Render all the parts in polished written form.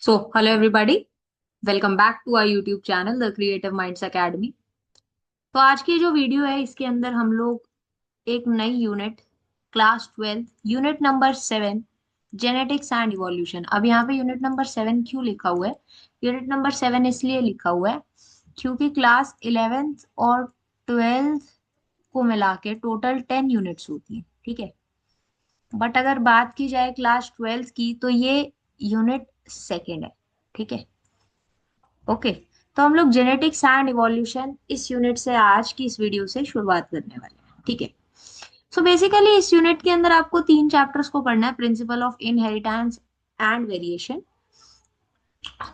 Hello everybody, welcome back to our YouTube channel, The Creative Minds Academy। तो आज की जो वीडियो है इसके अंदर हम लोग एक नई unit class 12 unit number 7 genetics and evolution. अब यहाँ पे यूनिट नंबर 7 क्यों लिखा हुआ है? यूनिट नंबर 7 इसलिए लिखा हुआ है क्योंकि क्लास 11th और 12th को मिला के टोटल 10 यूनिट्स होती हैं, ठीक है। बट अगर बात की जाए क्लास 12th की तो ये यूनिट सेकेंड है, ठीक है। ओके, तो हम लोग जेनेटिक्स एंड इवोल्यूशन इस यूनिट से आज की इस वीडियो से शुरुआत करने वाले हैं, ठीक है। सो बेसिकली इस यूनिट के अंदर आपको तीन चैप्टर्स को पढ़ना है: principle of inheritance and variation,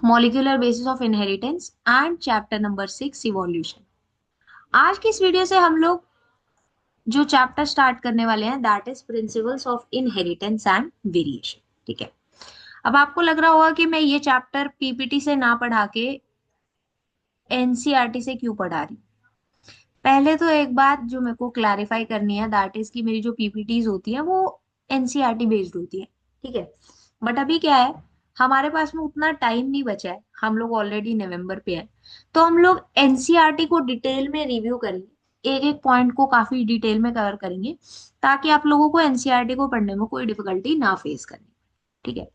molecular basis of inheritance and chapter number 6 evolution. आज की इस वीडियो से हम लोग जो चैप्टर स्टार्ट करने वाले हैं that is principles of inheritance and variation, ठीक है। अब आपको लग रहा होगा कि मैं ये चैप्टर पीपीटी से ना पढ़ा के एनसीईआरटी से क्यों पढ़ा रही हूँ। पहले तो एक बात जो मेरे को क्लैरिफाई करनी है दैट इज कि मेरी जो पीपीटीज होती है वो एनसीईआरटी बेस्ड होती है, ठीक है। बट अभी क्या है, हमारे पास में उतना टाइम नहीं बचा है, हम लोग ऑलरेडी नवंबर पे है। तो हम लोग एनसीईआरटी को डिटेल में रिव्यू करेंगे, एक एक पॉइंट को काफी डिटेल में कवर करेंगे ताकि आप लोगों को एनसीईआरटी को पढ़ने में कोई डिफिकल्टी ना फेस करनी, ठीक है।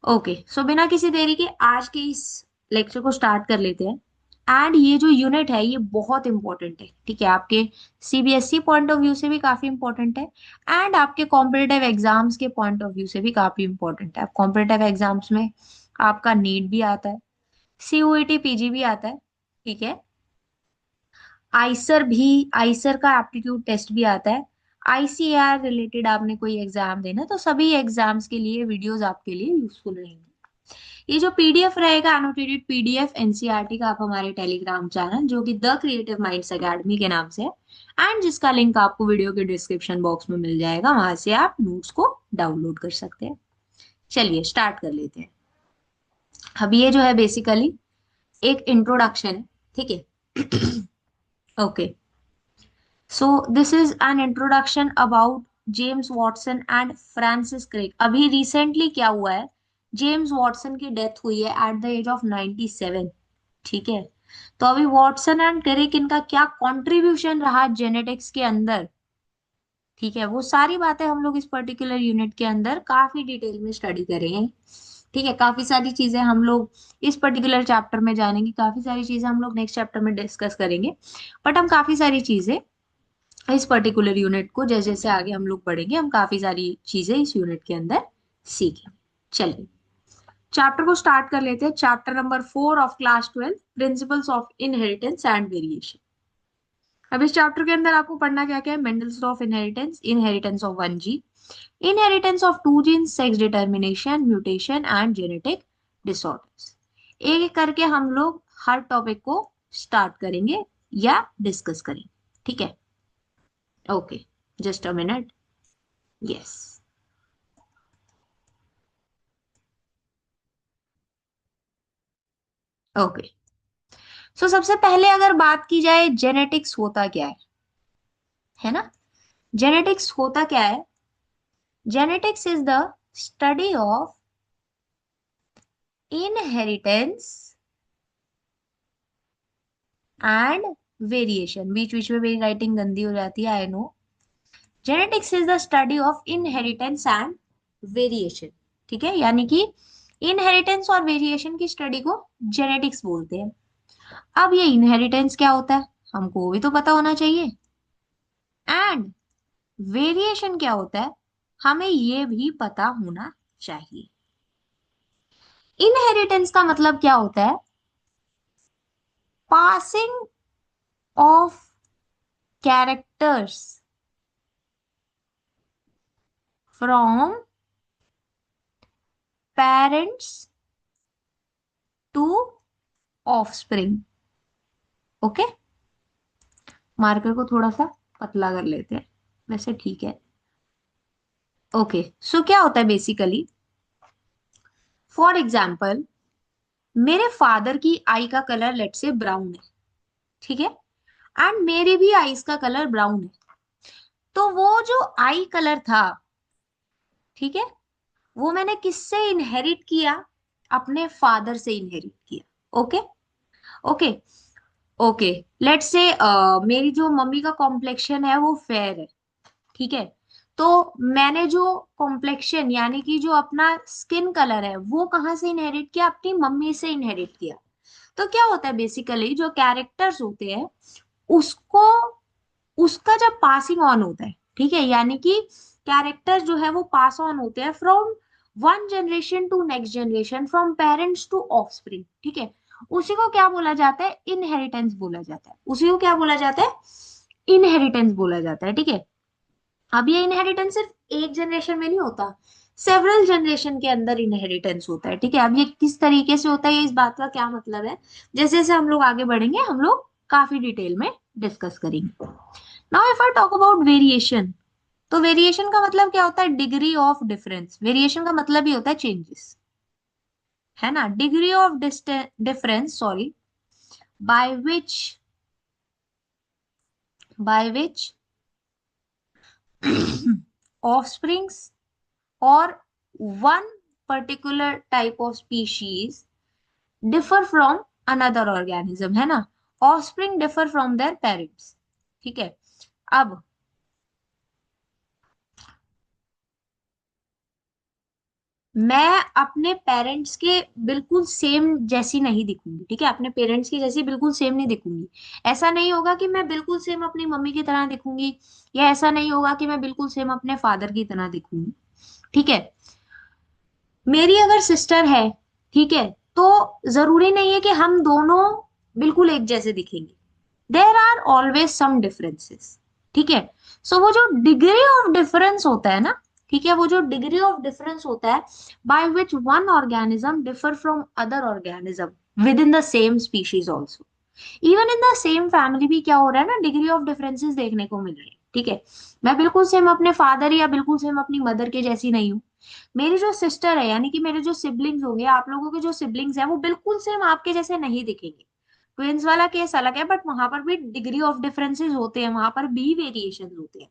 ओके, सो बिना किसी देरी के आज के इस लेक्चर को स्टार्ट कर लेते हैं। एंड ये जो यूनिट है ये बहुत इंपॉर्टेंट है, ठीक है। आपके सीबीएसई पॉइंट ऑफ व्यू से भी काफी इंपॉर्टेंट है एंड आपके कॉम्पिटिटिव एग्जाम्स के पॉइंट ऑफ व्यू से भी काफी इंपॉर्टेंट है। आप कॉम्पिटिटिव एग्जाम्स में आपका नीट भी आता है, सीयूईटी पीजी भी आता है, ठीक है। आइसर का एप्टीट्यूड टेस्ट भी आता है। आईसीएआर रिलेटेड आपने कोई एग्जाम देना है, तो सभी एग्जाम्स के लिए वीडियोस आपके लिए यूजफुल रहेंगे। ये जो पीडीएफ रहेगा, एनोटेटेड पीडीएफ एनसीईआरटी का, आप हमारे टेलीग्राम चैनल जो कि द क्रिएटिव माइंड्स एकेडमी के नाम से है एंड जिसका लिंक आपको वीडियो के डिस्क्रिप्शन बॉक्स में मिल जाएगा, वहां से आप नोट्स को डाउनलोड कर सकते हैं। चलिए स्टार्ट कर लेते हैं। अब ये जो है बेसिकली एक इंट्रोडक्शन है, ठीक है। Okay, so this is an introduction about James Watson and Francis Crick. अभी रिसेंटली क्या हुआ है, जेम्स वॉटसन की डेथ हुई है एट द एज ऑफ 97, ठीक है। तो अभी वॉटसन एंड क्रिक इनका क्या कंट्रीब्यूशन रहा जेनेटिक्स के अंदर, ठीक है, वो सारी बातें हम लोग इस पर्टिकुलर यूनिट के अंदर काफी डिटेल में स्टडी करेंगे, ठीक है। काफी सारी चीजें हम लोग इस पर्टिकुलर चैप्टर में जानेंगे, काफी सारी चीजें हम लोग नेक्स्ट चैप्टर में डिस्कस करेंगे। बट हम काफी सारी चीजें इस पर्टिकुलर यूनिट को जैसे जैसे आगे हम लोग पढ़ेंगे, हम काफी सारी चीजें इस यूनिट के अंदर सीखेंगे। चलिए चैप्टर को स्टार्ट कर लेते हैं। Chapter number 4 of class 12, principles of inheritance and variation. अब इस चैप्टर के अंदर आपको पढ़ना क्या क्या है: Mendel's law of inheritance, inheritance of one gene, inheritance of two gene, sex determination, mutation and genetic disorders. एक एक करके हम लोग हर टॉपिक को स्टार्ट करेंगे या डिस्कस करेंगे, ठीक है। Okay, just a minute. Yes, okay. So सबसे पहले अगर बात की जाए जेनेटिक्स होता क्या है ना। जेनेटिक्स होता क्या है? Genetics is the study of inheritance and variation. बीच बीच में मेरी राइटिंग गंदी हो जाती है, I know. Genetics is the study of inheritance and variation, ठीक है। यानी कि इनहेरिटेंस और वेरिएशन की स्टडी को जेनेटिक्स बोलते हैं। अब ये इनहेरिटेंस क्या होता है हमको वो भी तो पता होना चाहिए, एंड वेरिएशन क्या होता है हमें ये भी पता होना चाहिए। इनहेरिटेंस का मतलब क्या होता है? Passing of characters from parents to offspring. Okay, marker को थोड़ा सा पतला कर लेते हैं, वैसे ठीक है। ओके, सो क्या होता है बेसिकली, फॉर एग्जाम्पल मेरे फादर की आई का कलर लेट से ब्राउन है, ठीक है, एंड मेरी भी आईज का कलर ब्राउन है। तो वो जो आई कलर था, ठीक है, वो मैंने किससे इनहेरिट किया? अपने फादर से इनहेरिट किया। Okay. Okay. Okay. Let's say मेरी जो मम्मी का कॉम्प्लेक्शन है वो फेयर है, ठीक है। तो मैंने जो कॉम्प्लेक्शन यानी कि जो अपना स्किन कलर है वो कहाँ से इनहेरिट किया, अपनी मम्मी से इनहेरिट किया। तो क्या होता है बेसिकली, जो कैरेक्टर्स होते हैं उसको, उसका जब पासिंग ऑन होता है, ठीक है, यानी कि कैरेक्टर्स जो है वो पास ऑन होते हैं from one generation to next generation, from parents to offspring, ठीक है, उसी को क्या बोला जाता है, इनहेरिटेंस बोला जाता है। उसी को क्या बोला जाता है, इनहेरिटेंस बोला जाता है, ठीक है। अब ये इनहेरिटेंस सिर्फ एक जनरेशन में नहीं होता, सेवरल जनरेशन के अंदर इनहेरिटेंस होता है, ठीक है। अब ये किस तरीके से होता है, ये इस बात का क्या मतलब है, जैसे जैसे हम लोग आगे बढ़ेंगे हम लोग काफी डिटेल में डिस्कस करेंगे। Now if I talk about variation, तो वेरिएशन का मतलब क्या होता है, डिग्री ऑफ डिफरेंस। वेरिएशन का मतलब ही होता है चेंजेस, है ना, degree of difference, sorry, by which, by which offsprings or one particular type of species differ from another organism, है ना, offspring differ from their parents, ठीक है। अब मैं अपने पेरेंट्स के बिल्कुल सेम जैसी नहीं दिखूंगी, ठीक है, अपने पेरेंट्स की जैसी बिल्कुल सेम नहीं दिखूंगी। ऐसा नहीं होगा कि मैं बिल्कुल सेम अपनी मम्मी की तरह दिखूंगी, या ऐसा नहीं होगा कि मैं बिल्कुल सेम अपने फादर की तरह दिखूंगी, ठीक है। मेरी अगर सिस्टर है, ठीक है, तो जरूरी नहीं है कि हम दोनों बिल्कुल एक जैसे दिखेंगे, there are always some differences, ठीक है। सो वो जो डिग्री ऑफ डिफरेंस होता है ना, ठीक है, वो जो डिग्री ऑफ डिफरेंस होता है by which one organism differ from other organism with in the same species also, even in the same family भी क्या हो रहा है ना, डिग्री ऑफ डिफरेंसेस देखने को मिल रहे हैं, ठीक है। मैं बिल्कुल सेम अपने फादर या बिल्कुल सेम अपनी मदर के जैसी नहीं हूँ। मेरी जो सिस्टर है यानी कि मेरे जो सिबलिंग्स होंगे, आप लोगों के जो सिबलिंग्स हैं वो बिल्कुल सेम आपके जैसे नहीं दिखेंगे। ट्विंस वाला केस अलग है, बट वहां पर भी डिग्री ऑफ डिफरेंसेस होते हैं, वहां पर भी वेरिएशन होते हैं,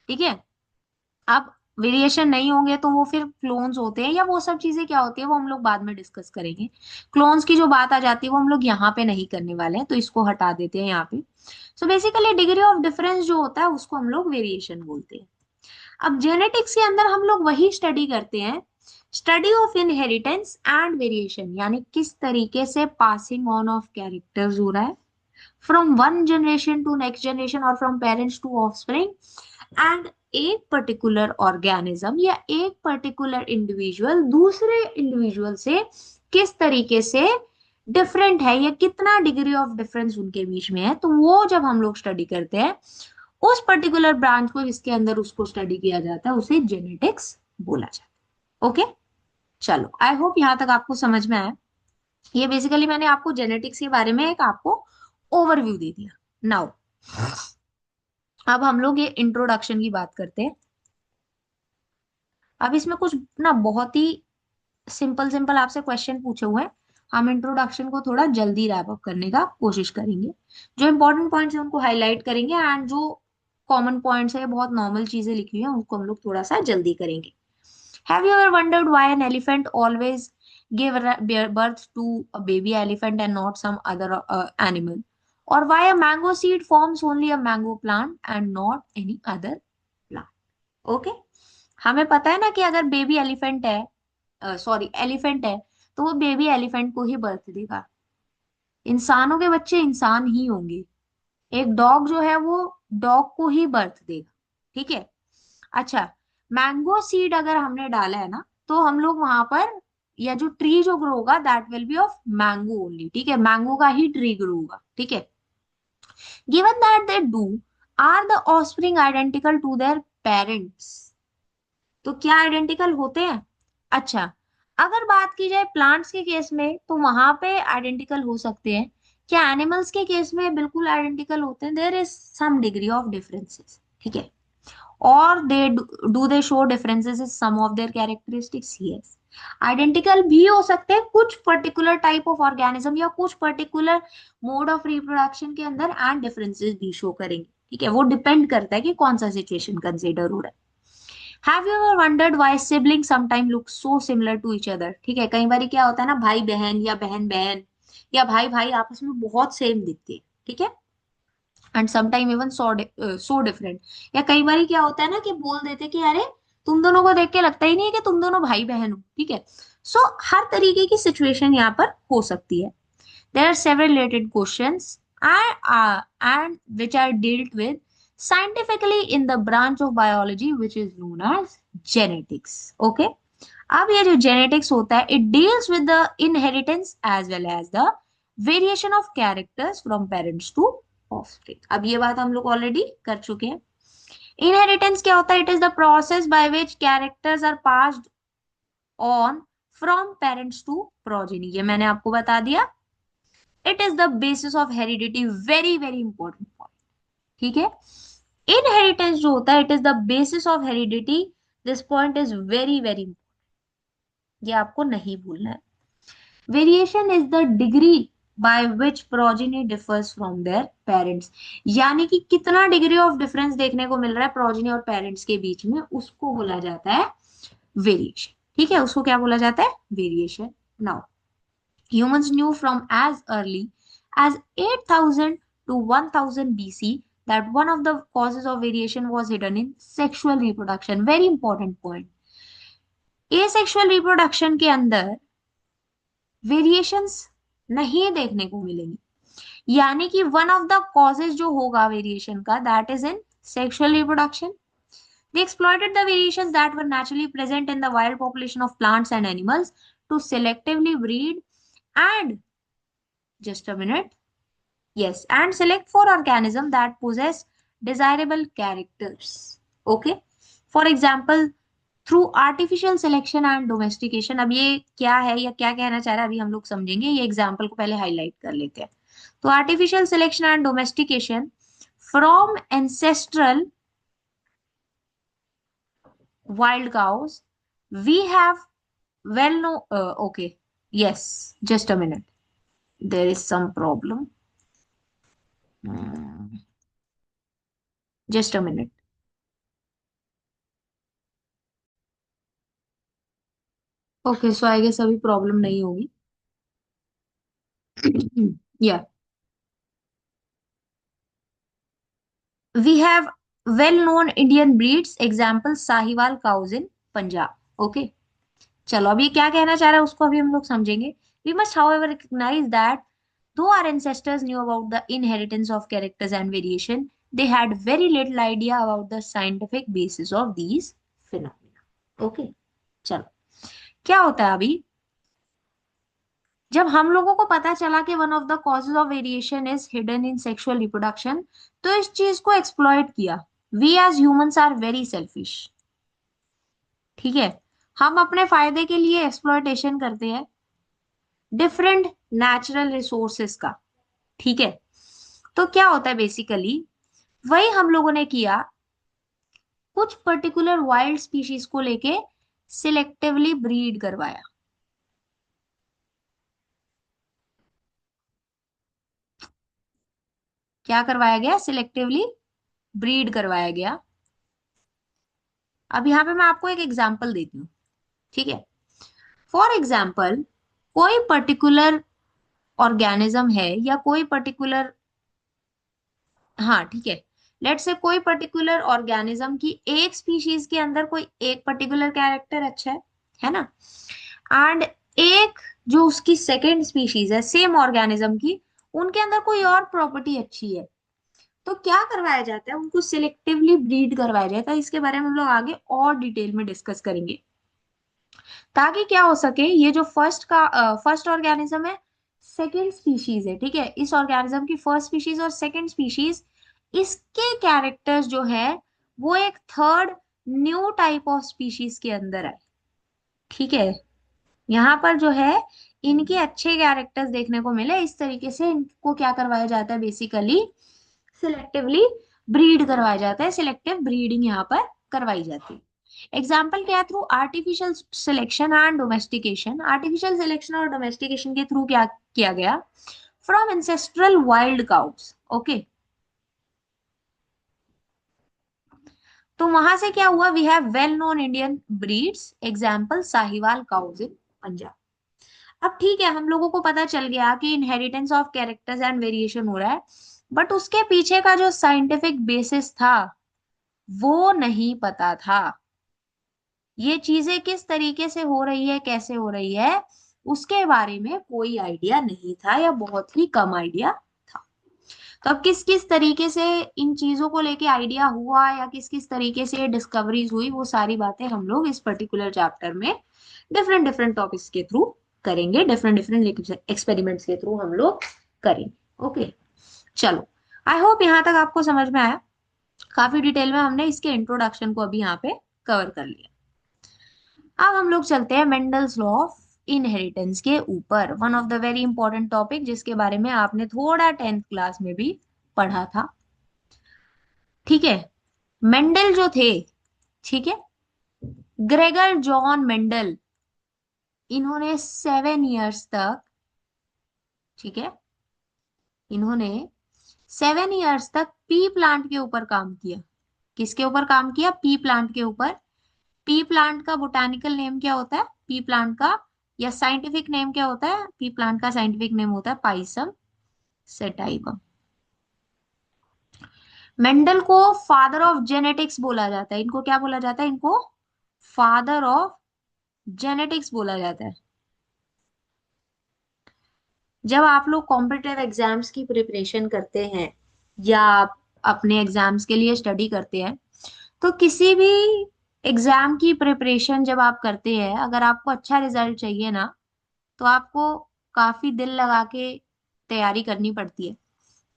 ठीक है। अब वेरिएशन नहीं होंगे तो वो फिर क्लोन्स होते हैं, या वो सब चीजें क्या होती है वो हम लोग बाद में डिस्कस करेंगे। क्लोन्स की जो बात आ जाती है वो हम लोग यहाँ पे नहीं करने वाले हैं, तो इसको हटा देते हैं यहाँ पे। So basically degree of difference जो होता है उसको हम लोग वेरिएशन बोलते हैं। अब जेनेटिक्स के अंदर हम लोग वही स्टडी करते हैं, study of inheritance and variation, यानी किस तरीके से पासिंग ऑन ऑफ कैरेक्टर्स हो रहा है from one generation to next generation और from parents to offspring, and एक पर्टिकुलर ऑर्गेनिज्म या एक पर्टिकुलर इंडिविजुअल दूसरे इंडिविजुअल से किस तरीके से डिफरेंट है, या कितना डिग्री ऑफ डिफरेंस उनके बीच में है, तो वो जब हम लोग स्टडी करते हैं उस पर्टिकुलर ब्रांच को जिसके अंदर उसको स्टडी किया जाता है उसे जेनेटिक्स बोला जाता है। ओके। चलो, आई होप यहाँ तक आपको समझ में आया। ये बेसिकली मैंने आपको जेनेटिक्स के बारे में एक आपको ओवरव्यू दे दिया। नाउ अब हम लोग ये इंट्रोडक्शन की बात करते हैं। अब इसमें कुछ ना बहुत ही सिंपल सिंपल आपसे क्वेश्चन पूछे हुए हैं, हम इंट्रोडक्शन को थोड़ा जल्दी रैप अप करने का कोशिश करेंगे। जो इंपॉर्टेंट पॉइंट्स है उनको हाईलाइट करेंगे, एंड जो कॉमन पॉइंट्स है, बहुत नॉर्मल चीजें लिखी हुई हैं, उनको हम लोग थोड़ा सा जल्दी करेंगे। Have you ever wondered why an elephant always give birth to a baby elephant and not some other animal? Or why a mango seed forms only a mango plant and not any other plant? Okay? हमें पता है ना कि अगर baby elephant है, sorry elephant है, तो वो बेबी एलिफेंट को ही बर्थ देगा। इंसानों के बच्चे इंसान ही होंगे। एक डॉग जो है वो डॉग को ही बर्थ देगा, ठीक है। अच्छा, मैंगो सीड अगर हमने डाला है ना, तो हम लोग वहां पर, या जो ट्री जो ग्रो होगा that will be of mango only, ठीक है, मैंगो का ही ट्री ग्रो होगा, ठीक है। Given that they do, are the offspring identical to their parents? तो क्या आइडेंटिकल होते हैं? अच्छा, अगर बात की जाए प्लांट्स के केस में तो वहां पे आइडेंटिकल हो सकते हैं। क्या एनिमल्स के केस में बिल्कुल आइडेंटिकल होते हैं? There is some degree of differences, ठीक है। और they do they show differences in some of their characteristics? Yes, identical भी हो सकते हैं कुछ पर्टिकुलर टाइप ऑफ ऑर्गेनिज्म या कुछ पर्टिकुलर मोड ऑफ रिप्रोडक्शन के अंदर, एंड डिफरेंसेस भी शो करेंगे, ठीक है। वो डिपेंड करता है कि कौन सा सिचुएशन कंसिडर हो रहा है। Have you ever wondered why sibling sometime look so similar to each other? ठीक है, कई बार क्या होता है ना, भाई बहन या बहन बहन या भाई भाई आपस में बहुत सेम दिखते हैं, ठीक है, and sometime even so different. या कई बार क्या होता है ना कि बोल देते कि अरे तुम दोनों को देख के लगता ही नहीं है कि तुम दोनों भाई बहन हो, ठीक है। सो हर तरीके की सिचुएशन यहाँ पर हो सकती है। There are several related questions and which are dealt with scientifically in the branch of biology which is known as genetics. Okay, अब ये जो जेनेटिक्स होता है, it deals with the inheritance as well as the variation of characters from parents to offspring. अब ये बात हम लोग ऑलरेडी कर चुके हैं। इनहेरिटेंस क्या होता है? It is the process by which characters are passed on from parents to progeny. ये मैंने आपको बता दिया। It is the basis of heredity, very very important point, ठीक है। इनहेरिटेंस जो होता है, it is the basis of heredity. This point is very very, ये आपको नहीं भूलना है। Variation is the degree by which progeny differs from their parents, यानी कि कितना डिग्री ऑफ डिफरेंस देखने को मिल रहा है प्रोजेनी और पेरेंट्स के बीच में, उसको बोला जाता है वेरिएशन, ठीक है, उसको क्या बोला जाता है? Variation. Now humans knew from as early as 8000 to 1000 BC that one of the causes of variation was hidden in sexual reproduction. Very important point. Asexual reproduction के अंदर वेरिएशंस नहीं देखने को मिलेंगी, यानी कि वन ऑफ द कॉजेज जो होगा वेरिएशन का, that is in sexual reproduction. They exploited the variations that were naturally present in the wild population of plants and animals to selectively breed and, just a minute, yes, and select for organisms that possess desirable characters. Okay. For example, through artificial selection and domestication. अब ये क्या है या क्या कहना चाह रहा है अभी हम लोग समझेंगे, ये एग्जाम्पल को पहले हाईलाइट कर लेते हैं। तो artificial selection and domestication from ancestral wild cows, we have well know, okay, yes, just a minute, there is some problem. Hmm, just a minute. Okay, so I guess अभी problem नहीं होगी। या we have well known Indian breeds, example Sahiwal cows in Punjab. Okay, चलो अब ये क्या कहना चाह रहा है उसको अभी हम लोग समझेंगे। We must however recognise that though our ancestors knew about the inheritance of characters and variation, they had very little idea about the scientific basis of these phenomena. Okay, चलो क्या होता है अभी, जब हम लोगों को पता चला कि one of the causes of variation is hidden in sexual reproduction, तो इस चीज को एक्सप्लॉइट किया। We as humans are very selfish, ठीक है, हम अपने फायदे के लिए एक्सप्लॉइटेशन करते हैं डिफरेंट नेचुरल रिसोर्सेस का, ठीक है। तो क्या होता है बेसिकली, वही हम लोगों ने किया, कुछ पर्टिकुलर वाइल्ड स्पीशीज को लेके सिलेक्टिवली ब्रीड करवाया। क्या करवाया गया? सिलेक्टिवली ब्रीड करवाया गया। अब यहाँ पे मैं आपको एक एग्जांपल देती हूँ, ठीक है। फॉर एग्जाम्पल, कोई पर्टिकुलर ऑर्गेनिज्म है या कोई पर्टिकुलर, हाँ ठीक है, लेट्स से कोई पर्टिकुलर ऑर्गेनिज्म की एक स्पीशीज के अंदर कोई एक पर्टिकुलर कैरेक्टर अच्छा है ना, एंड एक जो उसकी सेकेंड स्पीशीज है सेम ऑर्गेनिज्म की, उनके अंदर कोई और प्रॉपर्टी अच्छी है, तो क्या करवाया जाता है? उनको सिलेक्टिवली ब्रीड करवाया जाता है। इसके बारे में हम लोग आगे और डिटेल में डिस्कस करेंगे, ताकि क्या हो सके, ये जो फर्स्ट ऑर्गेनिज्म है, सेकेंड स्पीशीज है, ठीक है, इस ऑर्गेनिज्म की फर्स्ट स्पीशीज और सेकेंड स्पीशीज, इसके कैरेक्टर्स जो है वो एक third new type of species के अंदर है, ठीक है। यहाँ पर जो है इनके अच्छे कैरेक्टर्स देखने को मिले, इस तरीके से इनको क्या करवाया जाता है? बेसिकली सिलेक्टिवली ब्रीड करवाया जाता है, सिलेक्टिव ब्रीडिंग यहाँ पर करवाई जाती है। एग्जाम्पल क्या है? Through artificial selection and domestication. Artificial selection और डोमेस्टिकेशन के थ्रू क्या किया गया? From ancestral wild cows, okay, तो वहां से क्या हुआ, we have well known Indian breeds, example Sahiwal cows in Punjab. अब ठीक है, हम लोगों को पता चल गया कि inheritance of characters and variation हो रहा है, बट उसके पीछे का जो साइंटिफिक बेसिस था वो नहीं पता था। ये चीजें किस तरीके से हो रही है, कैसे हो रही है, उसके बारे में कोई आइडिया नहीं था या बहुत ही कम आइडिया था। तो अब किस किस तरीके से इन चीजों को लेके आइडिया हुआ या किस किस तरीके से डिस्कवरीज हुई, वो सारी बातें हम लोग इस पर्टिकुलर चैप्टर में डिफरेंट डिफरेंट टॉपिक्स के थ्रू करेंगे, डिफरेंट डिफरेंट एक्सपेरिमेंट्स के थ्रू हम लोग करेंगे। ओके, चलो, आई होप यहाँ तक आपको समझ में आया। काफी डिटेल में हमने इसके इंट्रोडक्शन को अभी यहाँ पे कवर कर लिया। अब हम लोग चलते हैं मेंडल्स लॉ ऑफ इनहेरिटेंस के ऊपर, one of the very important topic जिसके बारे में आपने थोड़ा 10th क्लास में भी पढ़ा था। ठीक है, मेंडल जो थे, ठीक है, ग्रेगर जॉन मेंडल, इन्होंने 7 इयर्स तक, ठीक है, इन्होंने 7 इयर्स तक पी प्लांट के ऊपर काम किया। किसके ऊपर काम किया? पी प्लांट के ऊपर। पी प्लांट का बोटानिकल नेम क्या होता है? पी प्लांट का या साइंटिफिक नेम क्या होता है? पी प्लांट का साइंटिफिक नेम होता है पाइसम सेटाइवम। मेंडल को फादर ऑफ जेनेटिक्स बोला जाता है। इनको क्या बोला जाता है? इनको फादर ऑफ जेनेटिक्स बोला जाता है। जब आप लोग कॉम्पिटिटिव एग्जाम्स की प्रिपरेशन करते हैं या आप अपने एग्जाम्स के लिए स्टडी करते हैं, तो किसी भी एग्जाम की प्रिपरेशन जब आप करते हैं, अगर आपको अच्छा रिजल्ट चाहिए ना, तो आपको काफी दिल लगा के तैयारी करनी पड़ती है।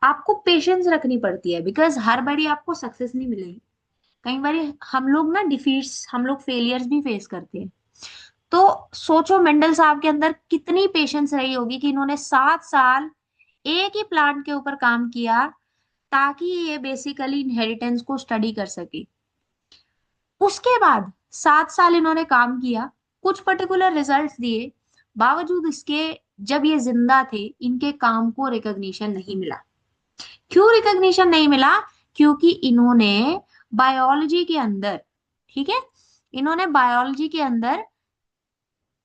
आपको पेशेंस रखनी पड़ती है, बिकॉज हर बारी आपको सक्सेस नहीं मिलेगी। कई बारी हम लोग ना डिफीट्स, हम लोग फेलियर्स भी फेस करते हैं। तो सोचो मेंडल साहब के अंदर कितनी पेशेंस रही होगी कि इन्होंने 7 साल एक ही प्लांट के ऊपर काम किया ताकि ये बेसिकली इनहेरिटेंस को स्टडी कर सके। उसके बाद 7 साल इन्होंने काम किया, कुछ पर्टिकुलर रिजल्ट्स दिए, बावजूद इसके जब ये जिंदा थे इनके काम को रिकॉग्निशन नहीं मिला। क्यों रिकॉग्निशन नहीं मिला? क्योंकि इन्होंने बायोलॉजी के अंदर, ठीक है, इन्होंने बायोलॉजी के अंदर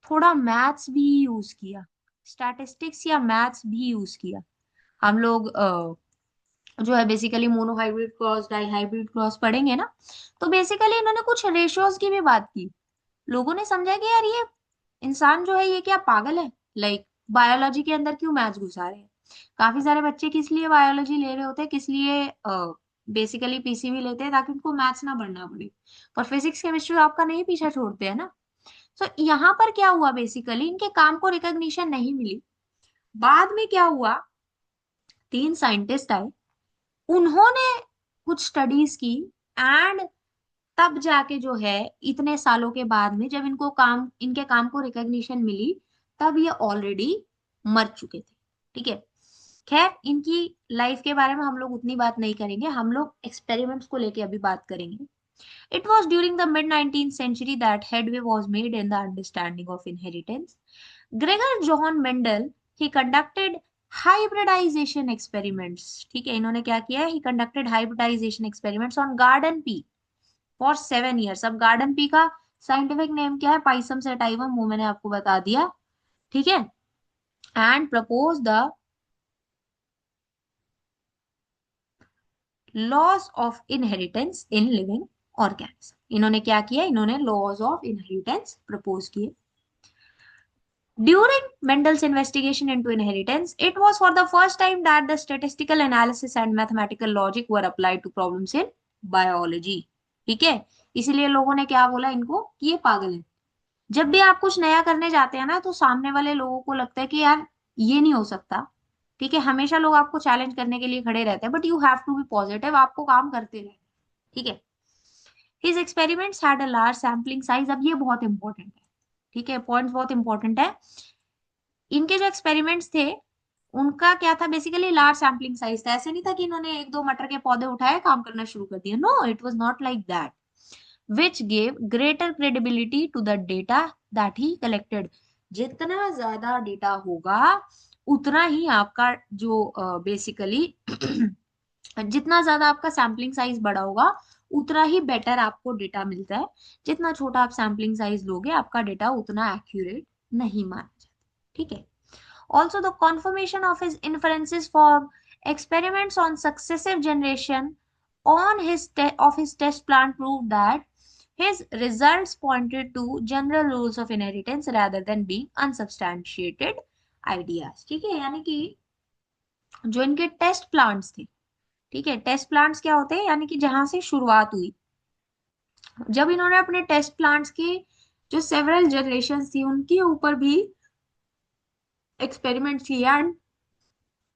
थोड़ा मैथ्स भी यूज किया, स्टैटिस्टिक्स या मैथ्स भी यूज किया। हम लोग जो है basically monohybrid cross dihybrid cross पढ़ेंगे ना, तो बेसिकली इन्होंने कुछ रेशियोज की भी बात की। लोगों ने समझा कि यार ये इंसान जो है ये क्या पागल है, लाइक बायोलॉजी के अंदर क्यों मैथ्स घुसा रहे हैं। काफी सारे बच्चे किस लिए बायोलॉजी ले रहे होते हैं, किस लिए बेसिकली पीसीबी लेते हैं, ताकि उनको मैथ्स ना पढ़ना पड़े। पर फिजिक्स केमिस्ट्री आपका नहीं पीछा छोड़ते हैं ना। तो यहाँ पर क्या हुआ, बेसिकली इनके काम को रिकॉग्निशन नहीं मिली। बाद में क्या हुआ, 3 साइंटिस्ट आए, उन्होंने कुछ स्टडीज की, एंड तब जाके जो है इतने सालों के बाद में जब इनको काम, इनके काम को रिकॉग्निशन मिली, तब ये ऑलरेडी मर चुके थे। ठीक है, खैर इनकी लाइफ के बारे में हम लोग उतनी बात नहीं करेंगे, हम लोग एक्सपेरिमेंट्स को लेके अभी बात करेंगे। It was during the mid 19th century that headway was made in the understanding of inheritance. Gregor John Mendel, he conducted hybridization experiments. ठीक है, इन्होंने क्या किया है? He conducted hybridization experiments on garden pea for 7 years. अब garden pea का scientific name क्या है? पाइसम सेटाइवम, वो मैंने आपको बता दिया। ठीक है, and proposed the laws of inheritance in living organism. इन्होंने क्या किया? इन्होंने laws of inheritance प्रपोज किए। During Mendel's investigation into inheritance, it was for the first time that the statistical analysis and mathematical logic were applied to problems in biology. ठीक है, इसीलिए लोगों ने क्या बोला इनको कि ये पागल है। जब भी आप कुछ नया करने जाते हैं ना, तो सामने वाले लोगों को लगता है कि यार ये नहीं हो सकता। ठीक है, हमेशा लोग आपको चैलेंज करने के लिए खड़े रहते हैं, but you have to be positive, आपको काम करते रहे। ठीक है, his experiments had a large sampling size. अब ये बहुत इंपॉर्टेंट है, ठीक है, पॉइंट बहुत इंपॉर्टेंट है। इनके जो एक्सपेरिमेंट्स थे उनका क्या था? बेसिकली लार्ज सैम्पलिंग साइज था। ऐसे नहीं था कि इन्होंने एक दो मटर के पौधे उठाए, काम करना शुरू कर दिया। No, it was not like that, which gave greater credibility to the data that he collected. जितना ज्यादा डेटा होगा उतना ही आपका जो बेसिकली जितना ज्यादा आपका सैम्पलिंग साइज बड़ा होगा, उतना ही बेटर आपको डेटा मिलता है। जितना छोटा आप सैम्पलिंग साइज लोगे आपका डेटा उतना एक्यूरेट नहीं माना जाता। ठीक है। Also, the confirmation of his inferences from experiments on successive generation on of his test plan proved that his results pointed to general rules of inheritance rather than being unsubstantiated ideas। ठीक है, यानी कि जो इनके test plants थे, ठीक है, test plants क्या होते हैं, यानी कि जहां से शुरुआत हुई, जब इन्होंने अपने टेस्ट प्लांट्स की जो सेवरल जनरेशन थी उनके ऊपर भी एक्सपेरिमेंट किए एंड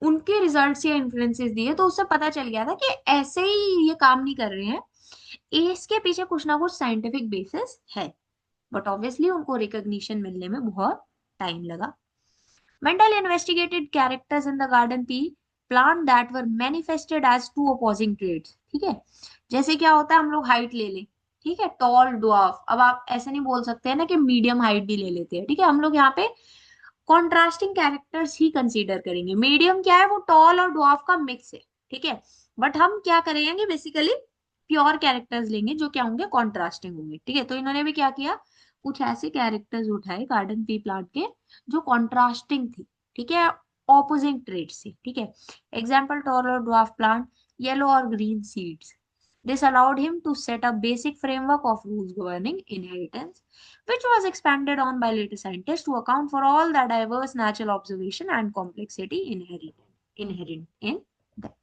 उनके रिजल्ट्स या इन्फ्लुएंसेस दिए, तो उससे पता चल गया था कि ऐसे ही ये काम नहीं कर रहे हैं, इसके पीछे कुछ ना कुछ साइंटिफिक बेसिस है। बट ऑब्वियसली उनको रिकॉग्निशन मिलने में बहुत टाइम लगा। Mendel investigated characters in the garden pea plant that were manifested as two opposing traits. ठीक है, जैसे क्या होता है, हम लोग हाइट ले लें, ठीक है, टॉल ड्वार्फ, अब आप ऐसे नहीं बोल सकते हैं ना कि मीडियम हाइट भी ले लेते हैं, ठीक है, हम लोग यहाँ पे कॉन्ट्रास्टिंग कैरेक्टर्स ही कंसीडर करेंगे। मीडियम क्या है, वो टॉल और ड्वार्फ का मिक्स है, ठीक है, बट हम क्या करेंगे, बेसिकली प्योर कैरेक्टर्स लेंगे जो क्या होंगे, कॉन्ट्रास्टिंग होंगे। ठीक है, तो इन्होंने भी क्या किया, कुछ ऐसे कैरेक्टर्स उठाए गार्डन पी प्लांट के जो कॉन्ट्रास्टिंग थी, ठीक है, ऑपोजिंग ट्रेड्स से। ठीक है, एग्जाम्पल टॉल और ड्वार्फ प्लांट, येलो और green seeds. This allowed him to set up basic framework of rules governing inheritance, which was expanded on by later scientists to account for all the diverse natural observation and complexity inherent in them।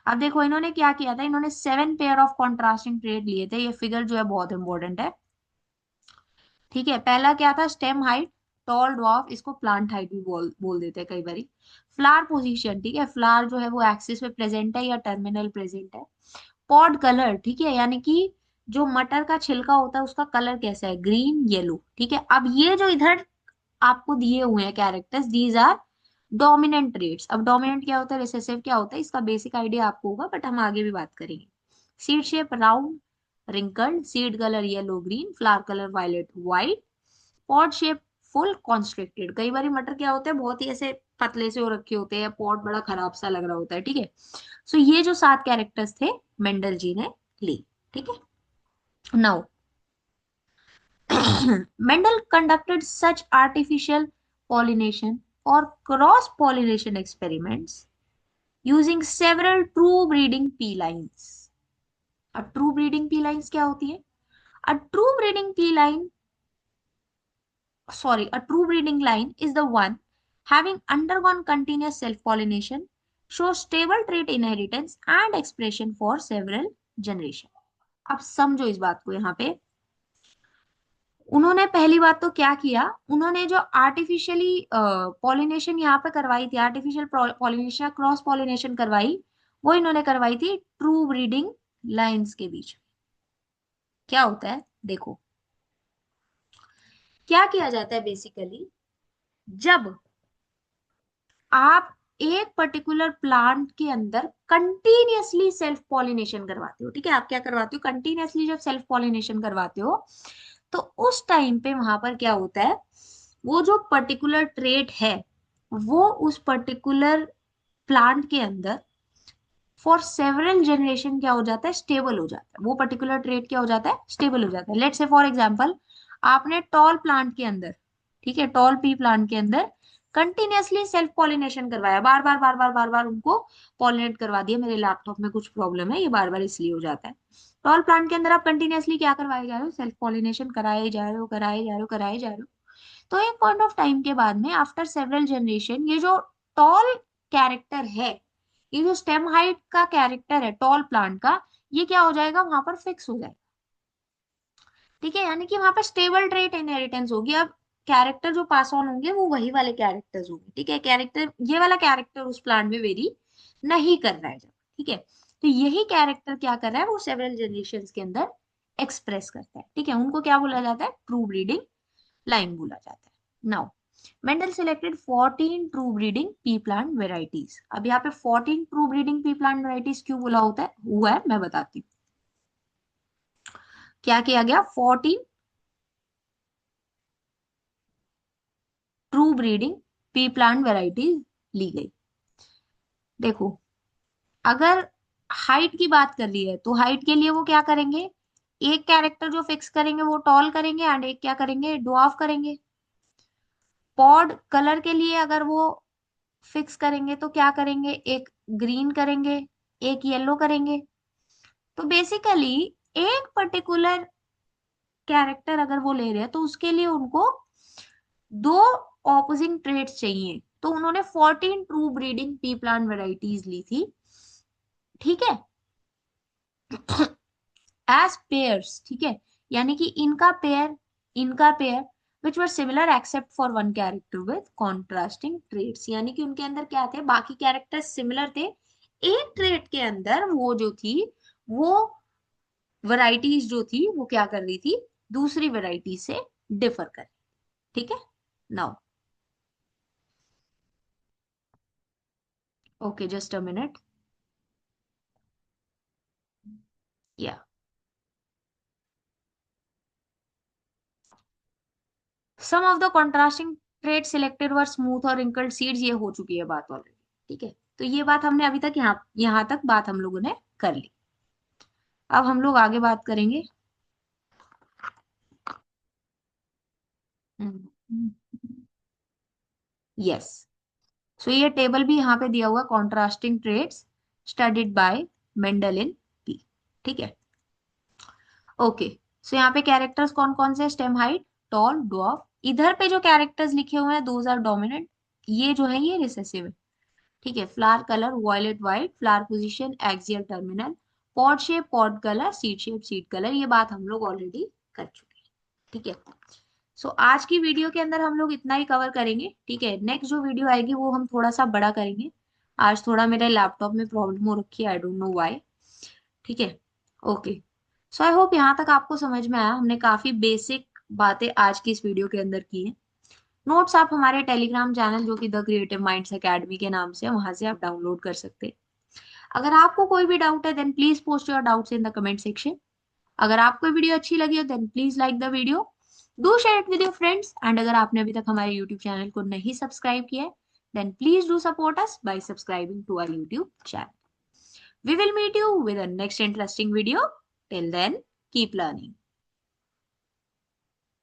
अब देखो इन्होंने क्या किया था, इन्होंने 7 pair of contrasting trade लिए थे। ये फिगर जो है बहुत इंपॉर्टेंट है। ठीक है, पहला क्या था, स्टेम हाइट, टॉल ड्वार्फ, इसको प्लांट हाइट भी बोल देते हैं कई बारी। फ्लावर पोजीशन, ठीक है, फ्लावर जो है वो एक्सिस पे प्रेजेंट है या टर्मिनल प्रेजेंट है। पॉड कलर, ठीक है, यानी कि जो मटर का छिलका होता है उसका कलर कैसा है, ग्रीन येलो। ठीक है, अब ये जो इधर आपको दिए हुए हैं characters, these are dominant traits. अब डोमिनेंट क्या होता है, रिसेसिव क्या होता है, इसका बेसिक आइडिया आपको होगा, बट हम आगे भी बात करेंगे। Seed shape round wrinkled, seed colour yellow green, flower colour violet white, pod shape full constricted. कई बार मटर क्या होते हैं, बहुत ही ऐसे पतले से हो रखे होते हैं, पॉड बड़ा खराब सा लग रहा होता है। ठीक है, सो ये जो 7 कैरेक्टर्स थे मेंडल जी ने ली। ठीक है, now Mendel conducted such artificial pollination or cross pollination experiments using several true breeding pea lines। अब ट्रू ब्रीडिंग पी लाइन्स क्या होती है, a true breeding P line, sorry, a true breeding line is the one having undergone continuous self pollination, shows stable trait inheritance and expression for several generation। अब समझो इस बात को, यहाँ पे उन्होंने पहली बात तो क्या किया, उन्होंने जो आर्टिफिशियली पॉलिनेशन यहाँ पे करवाई थी, आर्टिफिशियल पॉलिनेशन क्रॉस पॉलिनेशन करवाई, वो इन्होंने करवाई थी ट्रू ब्रीडिंग लाइंस के बीच। क्या होता है देखो, क्या किया जाता है बेसिकली, जब आप एक पर्टिकुलर प्लांट के अंदर कंटिन्यूअसली सेल्फ पॉलिनेशन करवाते हो, ठीक है, आप क्या करवाते हो, कंटिन्यूअसली जब सेल्फ पॉलिनेशन करवाते हो, तो उस टाइम पे वहां पर क्या होता है, वो जो पर्टिकुलर ट्रेट है वो उस पर्टिकुलर प्लांट के अंदर फॉर सेवरल जनरेशन क्या हो जाता है, स्टेबल हो जाता है। वो पर्टिकुलर ट्रेट क्या हो जाता है, स्टेबल हो जाता है। लेट्स से फॉर एग्जांपल आपने टॉल प्लांट के अंदर, ठीक है, टॉल पी प्लांट के अंदर कंटिन्यूअसली सेल्फ पॉलिनेशन करवाया, बार बार बार बार बार बार उनको पॉलिनेट करवा दिया। मेरे लैपटॉप में कुछ प्रॉब्लम है, ये बार बार इसलिए हो जाता है। टॉल प्लांट के अंदर आप कंटिन्यूअसली क्या करवाए जा रहे हो, सेल्फ पॉलिनेशन कराए जा रहे हो, कराए जा रहे हो, कराए जा रहे हो। तो एक पॉइंट ऑफ टाइम के बाद में आफ्टर सेवरल जनरेशन ये जो टॉल कैरेक्टर है, ये जो स्टेम हाइट का कैरेक्टर है टॉल प्लांट का, ये क्या हो जाएगा, वहां पर फिक्स हो जाएगा। ठीक है, यानी कि वहां पर स्टेबल ट्रेट इनहेरिटेंस होगी। अब कैरेक्टर जो पास ऑन होंगे वो वही वाले कैरेक्टर्स होंगे। ठीक है, कैरेक्टर ये वाला कैरेक्टर उस प्लांट में वेरी नहीं कर रहा है जब, ठीक है, तो यही कैरेक्टर क्या कर रहा है, वो सेवरल जनरेशन के अंदर एक्सप्रेस करता है। ठीक है, उनको क्या बोला जाता है, ट्रू ब्रीडिंग लाइन बोला जाता है। Now Mendel selected 14 true breeding pea plant varieties. अब यहाँ पे 14 true breeding pea plant varieties क्यों बोला होता है, हुआ है मैं बताती हूँ। क्या किया गया, 14 true breeding pea plant varieties ली गई। देखो, अगर हाइट की बात कर रही है तो हाइट के लिए वो क्या करेंगे, एक कैरेक्टर जो फिक्स करेंगे वो टॉल करेंगे एंड एक क्या करेंगे, ड्वार्फ करेंगे। पॉड कलर के लिए अगर वो फिक्स करेंगे तो क्या करेंगे, एक ग्रीन करेंगे, एक येलो करेंगे। तो बेसिकली एक पर्टिकुलर कैरेक्टर अगर वो ले रहे हैं तो उसके लिए उनको दो ऑपोजिंग ट्रेड्स चाहिए। तो उन्होंने 14 true breeding pea plant varieties ली थी, ठीक है, एज पेयर्स, ठीक है। यानी कि इनका pair which were similar except for one character with contrasting traits, यानी कि उनके अंदर क्या थे, बाकी कैरेक्टर्स सिमिलर थे, एक ट्रेड के अंदर वो जो थी, वो वैरायटीज जो थी वो क्या कर रही थी, दूसरी वैरायटी से डिफर कर, ठीक है। Now okay, just a minute, या some of the contrasting trait selected were smooth और रिंकल्ड सीड्स, ये हो चुकी है बात ऑलरेडी, ठीक है। तो ये बात हमने अभी तक यहाँ तक बात हम लोगों ने कर ली। अब हम लोग आगे बात करेंगे। यस, सो ये टेबल भी यहाँ पे दिया हुआ, contrasting traits studied by Mendel in pea, ठीक है। ओके, सो यहाँ पे कैरेक्टर्स कौन कौन से, स्टेम हाइट, टॉल, ड्वार्फ। इधर पे जो कैरेक्टर्स लिखे हुए हैं दोज आर डोमिनेंट, ये जो है ये रिसेसिव है, ठीक है। Flower colour violet white, flower position axial terminal, pod colour, seed colour, ये बात हम लोग ऑलरेडी कर चुके हैं, ठीक है। सो आज की वीडियो के अंदर हम लोग इतना ही कवर करेंगे, ठीक है। नेक्स्ट जो वीडियो आएगी वो हम थोड़ा सा बड़ा करेंगे। आज थोड़ा मेरे लैपटॉप में प्रॉब्लम हो रखी है, आई डोंट नो व्हाई, ठीक है। ओके, सो आई होप यहाँ तक आपको समझ में आया, हमने काफी बेसिक बातें आज की इस वीडियो के अंदर की है। नोट्स आप हमारे टेलीग्राम चैनल जो कि द क्रिएटिव माइंड्स एकेडमी के नाम से है, वहां से आप डाउनलोड कर सकते हैं। अगर आपको कोई भी डाउट है then please post your doubts in the comment section. अगर आपको वीडियो अच्छी लगी हो then please like the video, do share it with your friends, and अगर आपने अभी तक हमारे यूट्यूब चैनल को नहीं सब्सक्राइब किया है then please do support us by subscribing to our YouTube channel. We will meet you with a next interesting video. Till then, keep learning.